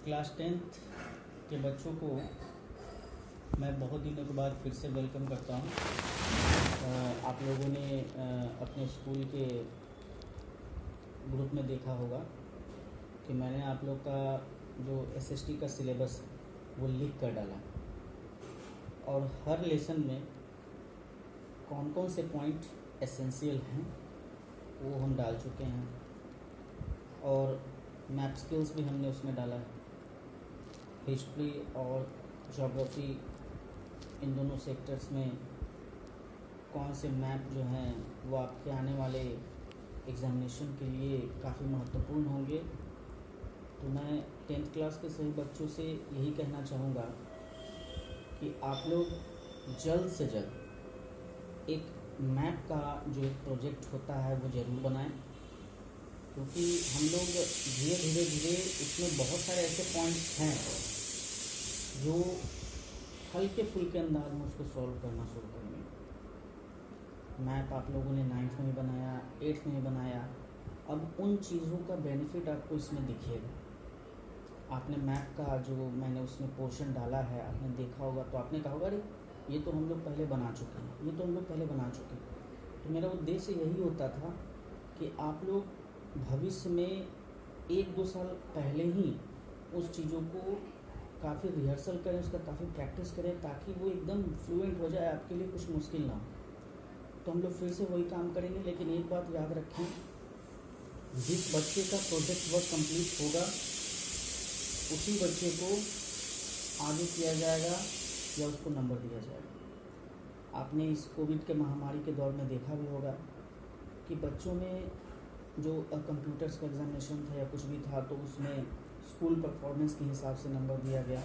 Class 10th के बच्चों को मैं बहुत दिनों के बाद फिर से वेलकम करता हूँ। आप लोगों ने अपने स्कूल के ग्रुप में देखा होगा कि मैंने आप लोग का जो एसएसटी का सिलेबस है वो लिख कर डाला और हर लेसन में कौन कौन से पॉइंट एसेंशियल हैं वो हम डाल चुके हैं और मैथ स्किल्स भी हमने उसमें डाला है। हिस्ट्री और ज्योग्राफी इन दोनों सेक्टर्स में कौन से मैप जो हैं वो आपके आने वाले एग्ज़ामिनेशन के लिए काफ़ी महत्वपूर्ण होंगे। तो मैं 10th क्लास के सभी बच्चों से यही कहना चाहूँगा कि आप लोग जल्द से जल्द एक मैप का जो एक प्रोजेक्ट होता है वो ज़रूर बनाएं, क्योंकि हम लोग धीरे धीरे उसमें बहुत सारे ऐसे पॉइंट्स हैं जो हल्के फुल्के अंदाज में उसको सॉल्व करना शुरू करेंगे। मैप आप लोगों ने 9th में भी बनाया, 8th में भी बनाया। अब उन चीज़ों का बेनिफिट आपको इसमें दिखेगा। आपने मैप का जो मैंने उसमें पोर्शन डाला है आपने देखा होगा तो आपने कहा होगा अरे ये तो हम लोग पहले बना चुके हैं, ये तो हम लोग पहले बना चुके हैं। तो मेरा उद्देश्य यही होता था कि आप लोग भविष्य में 1-2 साल पहले ही उस चीज़ों को काफ़ी रिहर्सल करें, उसका काफ़ी प्रैक्टिस करें ताकि वो एकदम फ्लुएंट हो जाए, आपके लिए कुछ मुश्किल ना हो। तो हम लोग फिर से वही काम करेंगे, लेकिन एक बात याद रखें, जिस बच्चे का प्रोजेक्ट वर्क कंप्लीट होगा उसी बच्चे को आगे किया जाएगा या उसको नंबर दिया जाएगा। आपने इस कोविड के महामारी के दौर में देखा भी होगा कि बच्चों में जो कंप्यूटर्स का एग्ज़ामिनेशन था या कुछ भी था तो उसमें स्कूल परफॉर्मेंस के हिसाब से नंबर दिया गया।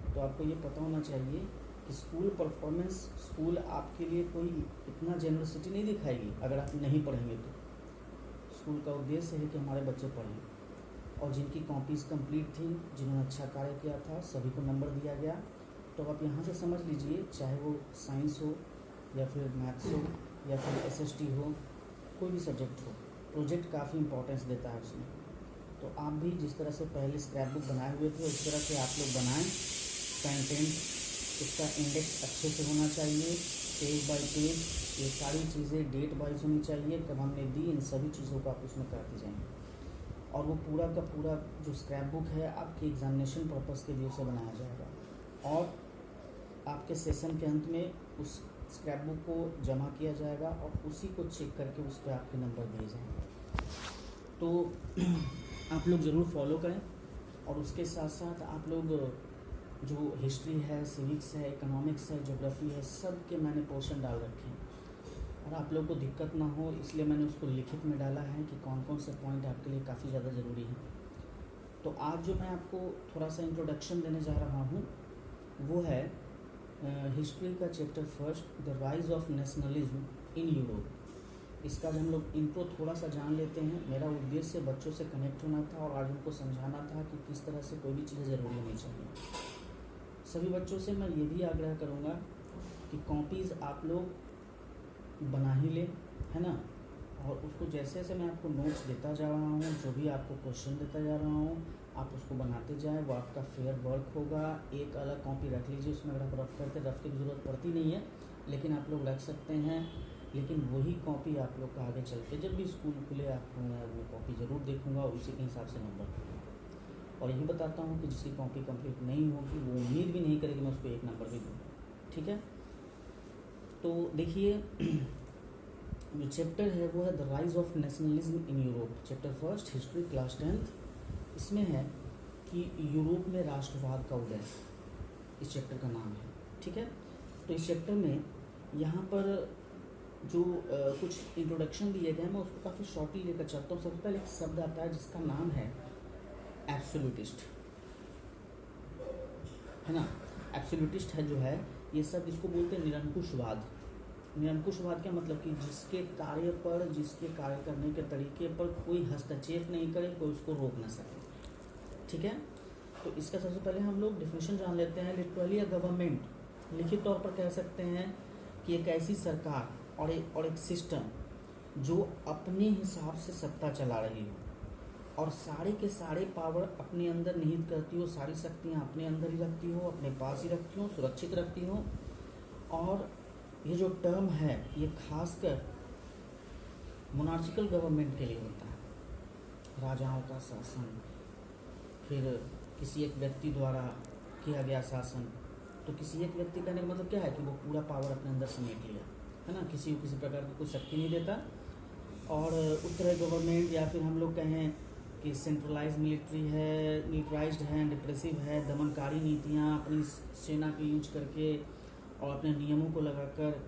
तो आपको ये पता होना चाहिए कि स्कूल परफॉर्मेंस, स्कूल आपके लिए कोई इतना जेनरसिटी नहीं दिखाएगी अगर आप नहीं पढ़ेंगे तो। स्कूल का उद्देश्य है कि हमारे बच्चे पढ़ें, और जिनकी कॉपीज़ कंप्लीट थी, जिन्होंने अच्छा कार्य किया था, सभी को नंबर दिया गया। तो आप यहाँ से समझ लीजिए, चाहे वो साइंस हो या फिर मैथ्स हो या फिर एसएसटी हो, कोई भी सब्जेक्ट हो, प्रोजेक्ट काफ़ी इंपॉर्टेंस देता है उसमें। तो आप भी जिस तरह से पहले स्क्रैप बुक बनाए हुए थे उस तरह से आप लोग बनाएं। कंटेंट उसका इंडेक्स अच्छे से होना चाहिए, पेज बाय पेज, ये सारी चीज़ें डेट वाइज होनी चाहिए, कब हमने दी, इन सभी चीज़ों को आप उसमें करते जाएंगे। और वो पूरा का पूरा जो स्क्रैप बुक है आपके एग्जामिनेशन पर्पज़ के लिए उसे बनाया जाएगा और आपके सेशन के अंत में उस स्क्रैप बुक को जमा किया जाएगा और उसी को चेक करके उस पर आपके नंबर दिए जाएंगे। तो आप लोग ज़रूर फॉलो करें, और उसके साथ साथ आप लोग जो हिस्ट्री है, सिविक्स है, इकोनॉमिक्स है, ज्योग्राफी है, सब के मैंने पोर्शन डाल रखे हैं। और आप लोग को दिक्कत ना हो इसलिए मैंने उसको लिखित में डाला है कि कौन कौन से पॉइंट आपके लिए काफ़ी ज़्यादा ज़रूरी हैं। तो आज जो मैं आपको थोड़ा सा इंट्रोडक्शन देने जा रहा हूँ वो है हिस्ट्री का chapter first, the rise of nationalism in Europe. इसका जब हम लोग इंट्रो थोड़ा सा जान लेते हैं। मेरा उद्देश्य बच्चों से कनेक्ट होना था और आज उनको समझाना था कि किस तरह से कोई भी चीज़ें ज़रूरी होनी चाहिए। सभी बच्चों से मैं ये भी आग्रह करूँगा कि कॉपीज़ आप लोग बना ही लें, है ना, और उसको जैसे जैसे मैं आपको नोट्स देता जा रहा हूँ, जो भी आपको क्वेश्चन देता जा रहा हूँ, आप उसको बनाते जाएं। वो आपका फेयर वर्क होगा। एक अलग कॉपी रख लीजिए, उसमें अगर आप रफ करते, रफ की ज़रूरत पड़ती नहीं है, लेकिन आप लोग रख सकते हैं। लेकिन वही कॉपी आप लोग का आगे चल के जब भी स्कूल खुले आपको मैं वो कॉपी ज़रूर देखूंगा और उसी के हिसाब से नंबर दूँगा। और यही बताता हूँ कि जिसकी कॉपी कंप्लीट नहीं होगी वो उम्मीद भी नहीं करेगी मैं उसको 1 नंबर भी दूँ। ठीक है, तो देखिए जो चैप्टर है वो है the rise of nationalism in Europe, chapter first, history, class 10th। इसमें है कि यूरोप में राष्ट्रवाद का उदय, इस चैप्टर का नाम है। ठीक है, तो इस चैप्टर में यहाँ पर जो कुछ इंट्रोडक्शन दिए गए हैं मैं उसको काफ़ी शॉर्टली लेकर चलता हूँ। सबसे पहले एक शब्द आता है जिसका नाम है एब्सोल्यूटिस्ट, है ना। एब्सोल्यूटिस्ट है जो है ये सब इसको बोलते हैं निरंकुशवाद। निरंकुशवाद क्या मतलब कि जिसके कार्य पर, जिसके कार्य करने के तरीके पर कोई हस्तक्षेप नहीं करे, कोई उसको रोक ना सके। ठीक है, तो इसका सबसे पहले हम लोग डिफिनेशन जान लेते हैं। लिटरली अ गवर्नमेंट, लिखित तौर पर कह सकते हैं कि एक ऐसी सरकार और एक सिस्टम जो अपने हिसाब से सत्ता चला रही हो, और सारे के सारे पावर अपने अंदर निहित करती हो, सारी शक्तियाँ अपने अंदर ही रखती हो, अपने पास ही रखती हो, सुरक्षित रखती हो। और ये जो टर्म है ये खासकर मोनार्चिकल गवर्नमेंट के लिए होता है, राजाओं का शासन, फिर किसी एक व्यक्ति द्वारा किया गया शासन। तो किसी एक व्यक्ति कहने का मतलब क्या है कि वो पूरा पावर अपने अंदर समेट लिया, है ना, किसी को किसी प्रकार की कोई शक्ति नहीं देता। और उस तरह गवर्नमेंट, या फिर हम लोग कहें कि सेंट्रलाइज मिलिट्री है, मिलिट्राइज्ड है, डिप्रेसिव है, दमनकारी नीतियाँ अपनी सेना को यूज करके और अपने नियमों को लगाकर,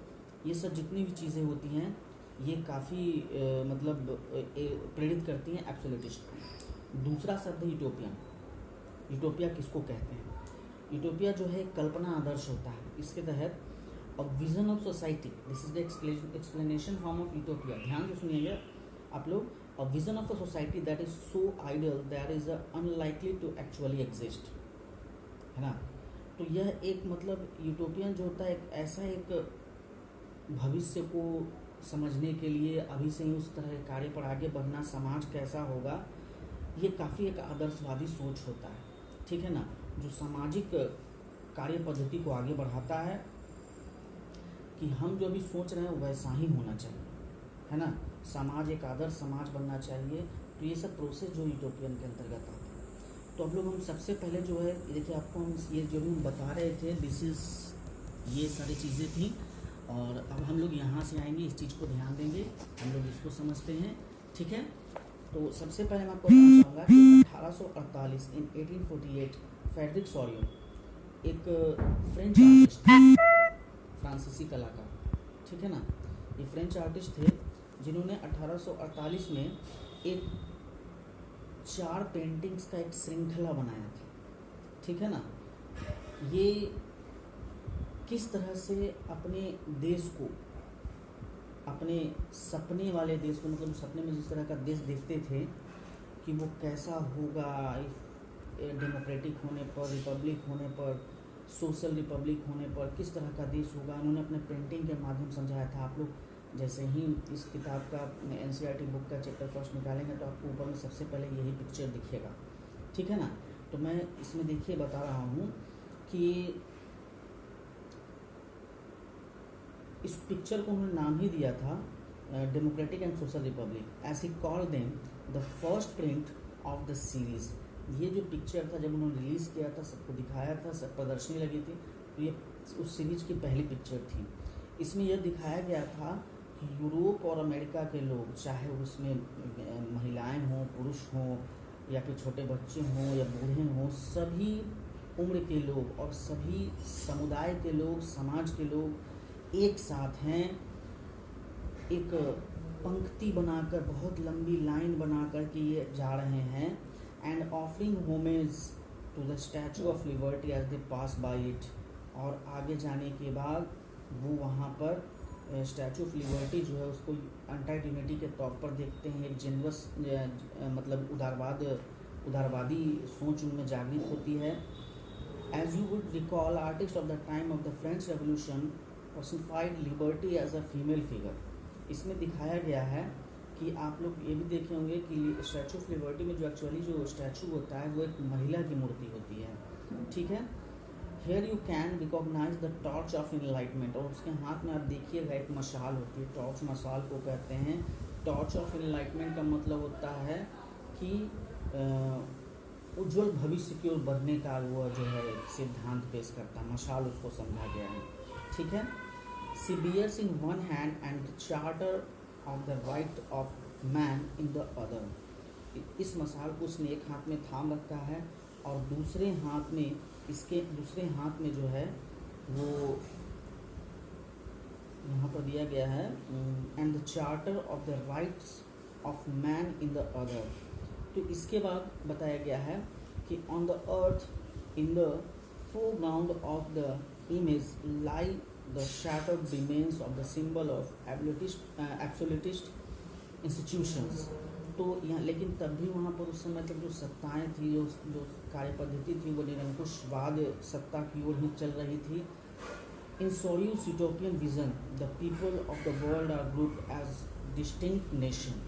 ये सब जितनी भी चीज़ें होती हैं ये काफ़ी मतलब प्रेरित करती हैं एब्सोल्यूटिस्ट को। दूसरा शब्द है यूटोपियन। यूटोपिया किसको कहते हैं? यूटोपिया जो है कल्पना आदर्श होता है। इसके तहत a vision of society, this is the explanation form of utopia. ध्यान से सुनिएगा आप लोग। A vision of a society that is so ideal that is unlikely to actually exist, है ना। तो यह एक मतलब यूटोपियन जो होता है एक ऐसा एक भविष्य को समझने के लिए अभी से ही उस तरह के कार्य पर आगे बढ़ना, समाज कैसा होगा, ये काफ़ी एक आदर्शवादी सोच होता है, ठीक है ना, जो सामाजिक कार्य पद्धति को आगे बढ़ाता है कि हम जो भी सोच रहे हैं वैसा ही होना चाहिए, है ना, समाज एक आदर्श समाज बनना चाहिए। तो ये सब प्रोसेस जो यूटोपियन के अंतर्गत आते हैं। तो अब लोग हम सबसे पहले जो है देखिए आपको हम ये जो भी हम बता रहे थे दिस इज़, ये सारी चीज़ें थी। और अब हम लोग यहाँ से आएंगे, इस चीज़ को ध्यान देंगे, हम लोग इसको समझते हैं, ठीक है। तो सबसे पहले मैं आपको बताना चाहूँगा कि 1848 इन 1848 फ्रेडरिक सोरियो एक फ्रेंच आर्टिस्ट थे, फ्रांसीसी कलाकार, ठीक है ना। ये फ्रेंच आर्टिस्ट थे जिन्होंने 1848 में एक 4 पेंटिंग्स का एक श्रृंखला बनाया था, ठीक है ना। ये किस तरह से अपने देश को, अपने सपने वाले देश को, मतलब सपने में जिस तरह का देश देखते थे कि वो कैसा होगा डेमोक्रेटिक होने पर, रिपब्लिक होने पर, सोशल रिपब्लिक होने पर, किस तरह का देश होगा, उन्होंने अपने पेंटिंग के माध्यम समझाया था। आप लोग जैसे ही इस किताब का NCERT बुक का चैप्टर फर्स्ट निकालेंगे तो आपको ऊपर में सबसे पहले यही पिक्चर दिखेगा, ठीक है ना। तो मैं इसमें देखिए बता रहा हूँ कि इस पिक्चर को उन्होंने नाम ही दिया था democratic and social republic, as he called them the first print of the series. ये जो पिक्चर था जब उन्होंने रिलीज़ किया था, सबको दिखाया था, सब प्रदर्शनी लगी थी, तो ये उस सीरीज की पहली पिक्चर थी। इसमें यह दिखाया गया था कि यूरोप और अमेरिका के लोग, चाहे उसमें महिलाएं हों, पुरुष हों, या फिर छोटे बच्चे हों या बूढ़े हों, सभी उम्र के लोग और सभी समुदाय के लोग, समाज के लोग एक साथ हैं, एक पंक्ति बनाकर, बहुत लंबी लाइन बनाकर के ये जा रहे हैं, and offering homage to the statue of liberty as they pass by it. और आगे जाने के बाद वो वहाँ पर स्टैचू ऑफ लिबर्टी जो है उसको अनटाइड यूनिटी के तौर पर देखते हैं। एक जेनरस मतलब उदारवादी सोच उनमें जागृत होती है। As you would recall, artist of the time of the French revolution personified liberty as a female figure. इसमें दिखाया गया है कि आप लोग ये भी देखे होंगे कि स्टैचू ऑफ लिबर्टी में जो एक्चुअली जो स्टैचू होता है वो एक महिला की मूर्ति होती है, ठीक है। Here you can recognise the torch of enlightenment, और उसके हाथ में आप देखिएगा एक मशाल होती है, टॉर्च मशाल को कहते हैं। टॉर्च ऑफ इनलाइटमेंट का मतलब होता है कि उज्ज्वल भविष्य की ओर बढ़ने का वो जो है सिद्धांत पेश करता है, मशाल उसको समझा गया है, ठीक है। She bears in one hand and charter of the right of man in the other. इस मशाल को उसने एक हाथ में थाम रखा है और दूसरे हाथ में, इसके दूसरे हाथ में जो है वो यहाँ पर दिया गया है and the charter of the rights of man in the other. तो इसके बाद बताया गया है कि on the earth in the foreground of the image lie the shattered remains of the symbol of absolutist institutions। तो यहाँ लेकिन तब भी वहाँ पर उस समय तक जो सत्ताएँ थी, जो कार्य पद्धति थी, वो निरंकुशवाद सत्ता की ओर ही चल रही थी। In Sorrieu's utopian vision the people of the world are grouped as distinct nation.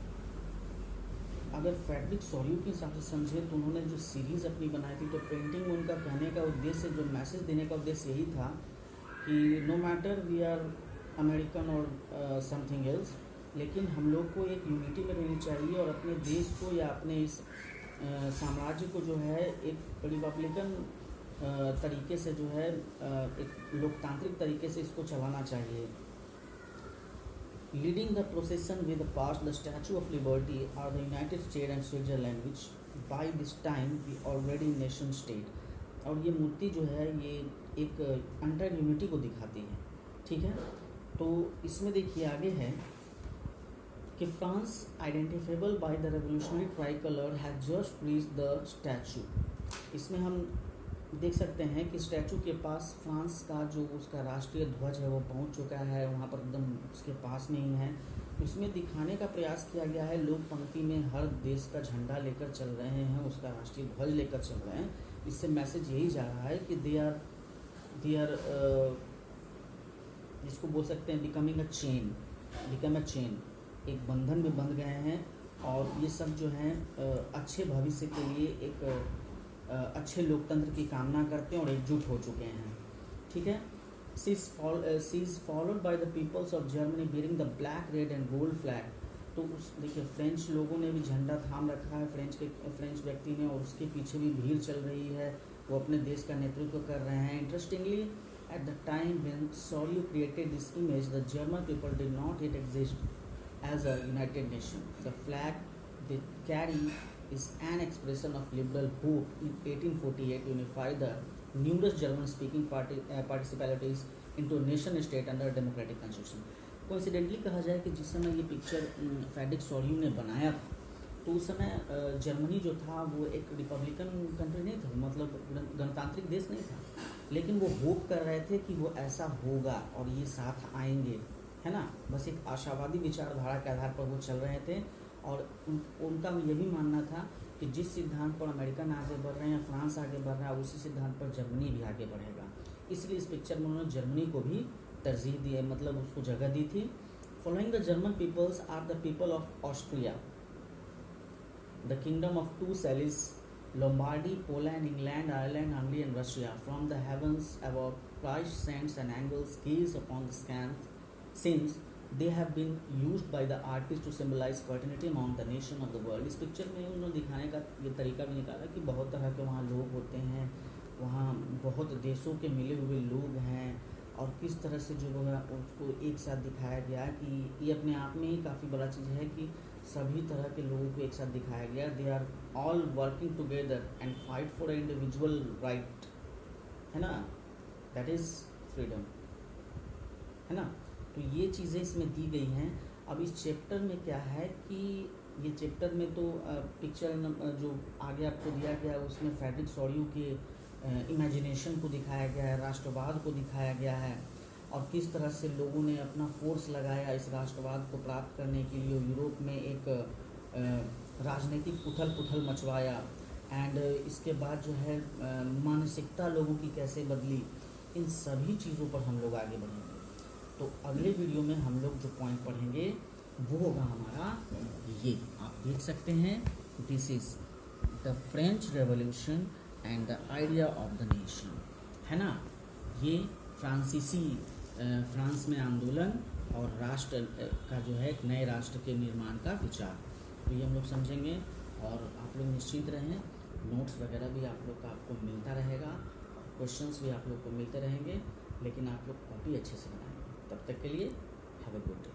अगर फ्रेडरिक सोरियो के हिसाब से समझे तो उन्होंने जो सीरीज़ अपनी बनाई थी, तो पेंटिंग में उनका कहने का उद्देश्य, जो मैसेज देने का उद्देश्य यही था कि no matter we are American और समथिंग एल्स, लेकिन हम लोग को एक यूनिटी में रहनी चाहिए और अपने देश को या अपने इस साम्राज्य को जो है एक रिपब्लिकन तरीके से जो है एक लोकतांत्रिक तरीके से इसको चलाना चाहिए। Leading the procession with past the Statue of Liberty are the United States and Switzerland, which by this time we already nation state। और ये मूर्ति जो है ये एक अंडर यूनिटी को दिखाती है, ठीक है। तो इसमें देखिए आगे है कि France identifiable by the revolutionary try colour has just reach the statue. इसमें हम देख सकते हैं कि स्टैचू के पास फ्रांस का जो उसका राष्ट्रीय ध्वज है वो पहुंच चुका है, वहाँ पर एकदम उसके पास में ही है। इसमें दिखाने का प्रयास किया गया है, लोग पंक्ति में हर देश का झंडा लेकर चल रहे हैं, उसका राष्ट्रीय ध्वज लेकर चल रहे हैं। इससे मैसेज यही जा रहा है कि दे आर जिसको बोल सकते हैं बिकम अ चेन, एक बंधन में बंध गए हैं और ये सब जो हैं अच्छे भविष्य के लिए एक अच्छे लोकतंत्र की कामना करते हैं और एकजुट हो चुके हैं, ठीक है। She is followed by the peoples of Germany bearing the black red and gold flag. तो उस देखिए फ्रेंच लोगों ने भी झंडा थाम रखा है, फ्रेंच व्यक्ति ने, और उसके पीछे भी भीड़ चल रही है, वो अपने देश का नेतृत्व कर रहे हैं। Interestingly at the time when Sorio created this image the German people did not yet exist as a united nation. The flag they carry is an expression of liberal hope in 1848 to unify the numerous German-speaking municipalities into nation state under democratic constitution. Coincidentally कहा जाए कि जिस समय ये picture Frederick Sorio ने बनाया था तो उस समय जर्मनी जो था वो एक रिपब्लिकन कंट्री नहीं था, मतलब गणतांत्रिक देश नहीं था, लेकिन वो होप कर रहे थे कि वो ऐसा होगा और ये साथ आएंगे, है ना। बस एक आशावादी विचारधारा के आधार पर वो चल रहे थे और उनका ये भी मानना था कि जिस सिद्धांत पर अमेरिकन आगे बढ़ रहे हैं, फ्रांस आगे बढ़ रहा है, उसी सिद्धांत पर जर्मनी भी आगे बढ़ेगा। इसलिए इस पिक्चर में उन्होंने जर्मनी को भी तरजीह दी, मतलब उसको जगह दी थी। Following the German peoples are the people of Austria, the kingdom of Two Sicilies, Lombardy, Poland, England, Ireland, Hungary and Russia. From the heavens above Christ saints and angels gaze upon the scenes they have been used by the artist to symbolize fraternity among the nation of the world। इस picture में उन्होंने दिखाने का ये तरीका भी निकाला कि बहुत तरह के वहाँ लोग होते हैं, वहाँ बहुत देशों के मिले हुए लोग हैं और किस तरह से जो है उसको एक साथ दिखाया गया कि ये अपने आप में ही काफ़ी बड़ा चीज़ है कि सभी तरह के लोगों को एक साथ दिखाया गया। They are all working together and fight for individual right, है ना, दैट इज़ फ्रीडम, है ना। तो ये चीज़ें इसमें दी गई हैं। अब इस चैप्टर में क्या है कि ये चैप्टर में तो पिक्चर जो आगे आपको दिया गया है उसमें फ्रेडरिक सोरियो के इमेजिनेशन को दिखाया गया है, राष्ट्रवाद को दिखाया गया है और किस तरह से लोगों ने अपना फोर्स लगाया इस राष्ट्रवाद को प्राप्त करने के लिए। यूरोप में एक राजनीतिक उथल पुथल मचवाया एंड इसके बाद जो है मानसिकता लोगों की कैसे बदली, इन सभी चीज़ों पर हम लोग आगे बढ़ेंगे। तो अगले वीडियो में हम लोग जो पॉइंट पढ़ेंगे वो होगा हमारा ये, आप देख सकते हैं, this is the French revolution and the idea of the nation, है ना। ये फ्रांस में आंदोलन और राष्ट्र का जो है एक नए राष्ट्र के निर्माण का विचार, तो ये हम लोग समझेंगे। और आप लोग निश्चिंत रहें, नोट्स वगैरह भी आप लोग का आपको मिलता रहेगा, क्वेश्चंस भी आप लोग को मिलते रहेंगे, लेकिन आप लोग कॉपी अच्छे से बनाएंगे। तब तक के लिए हैव अ गुड डे।